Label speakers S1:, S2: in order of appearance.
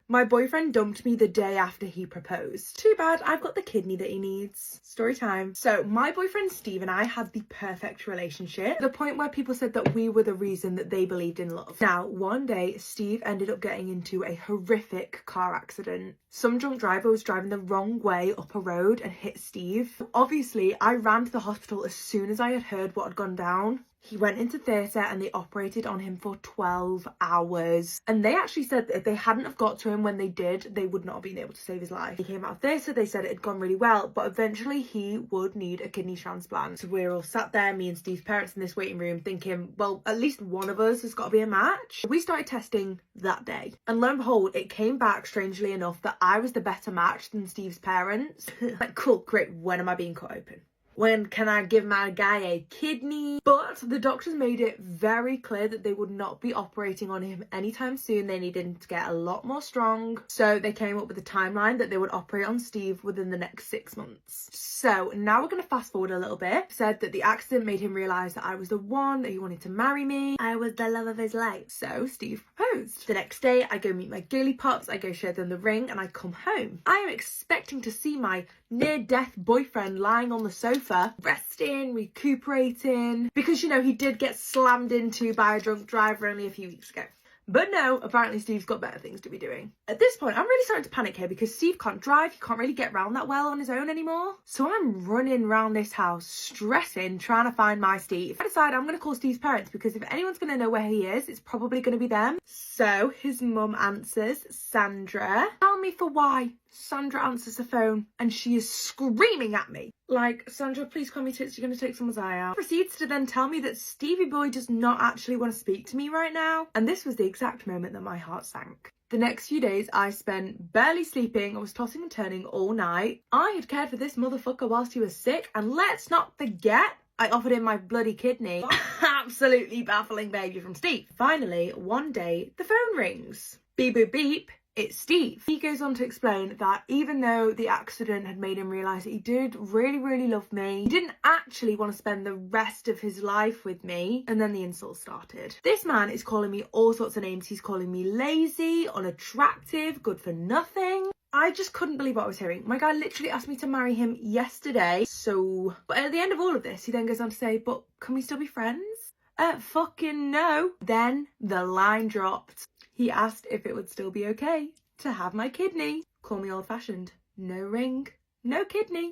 S1: My boyfriend dumped me the day after he proposed. Too bad, I've got the kidney that he needs. Story time. So my boyfriend Steve and I had the perfect relationship, to the point where people said that we were the reason that they believed in love. Now, one day, Steve ended up getting into a horrific car accident. Some drunk driver was driving the wrong way up a road and hit Steve. Obviously, I ran to the hospital as soon as I had heard what had gone down. He went into theatre and they operated on him for 12 hours. And they actually said that if they hadn't have got to him when they did, they would not have been able to save his life. He came out of theatre, they said it had gone really well, but eventually he would need a kidney transplant. So we're all sat there, me and Steve's parents in this waiting room thinking, well, at least one of us has got to be a match. We started testing that day. And lo and behold, it came back, strangely enough, that I was the better match than Steve's parents. Like, cool, great, when am I being cut open? When can I give my guy a kidney? But the doctors made it very clear that they would not be operating on him anytime soon. They needed him to get a lot more strong. So they came up with a timeline that they would operate on Steve within the next 6 months. So now we're going to fast forward a little bit. Said that the accident made him realise that I was the one, that he wanted to marry me. I was the love of his life. So Steve proposed. The next day I go meet my girly pops, I go show them the ring, and I come home. I am expecting to see my near-death boyfriend lying on the sofa, resting, recuperating, because, you know, he did get slammed into by a drunk driver only a few weeks ago. But no, apparently Steve's got better things to be doing. At this point, I'm really starting to panic here because Steve can't drive, he can't really get around that well on his own anymore. So I'm running around this house, stressing, trying to find my Steve. I decide I'm going to call Steve's parents because if anyone's going to know where he is, it's probably going to be them. So his mum answers, Sandra. Tell me for why. Sandra answers the phone and she is screaming at me. Like, Sandra, please call me tits, you're going to take someone's eye out. Proceeds to then tell me that Stevie boy does not actually want to speak to me right now. And this was the exact moment that my heart sank. The next few days I spent barely sleeping. I was tossing and turning all night. I had cared for this motherfucker whilst he was sick. And let's not forget, I offered him my bloody kidney. Absolutely baffling behaviour from Steve. Finally, one day, the phone rings. Beep, boop, beep. It's Steve. He goes on to explain that even though the accident had made him realise that he did really, really love me, he didn't actually want to spend the rest of his life with me. And then the insults started. This man is calling me all sorts of names. He's calling me lazy, unattractive, good for nothing. I just couldn't believe what I was hearing. My guy literally asked me to marry him yesterday. But at the end of all of this, he then goes on to say, but can we still be friends? Fucking no. Then the line dropped. He asked if it would still be okay to have my kidney. Call me old-fashioned. No ring, no kidney.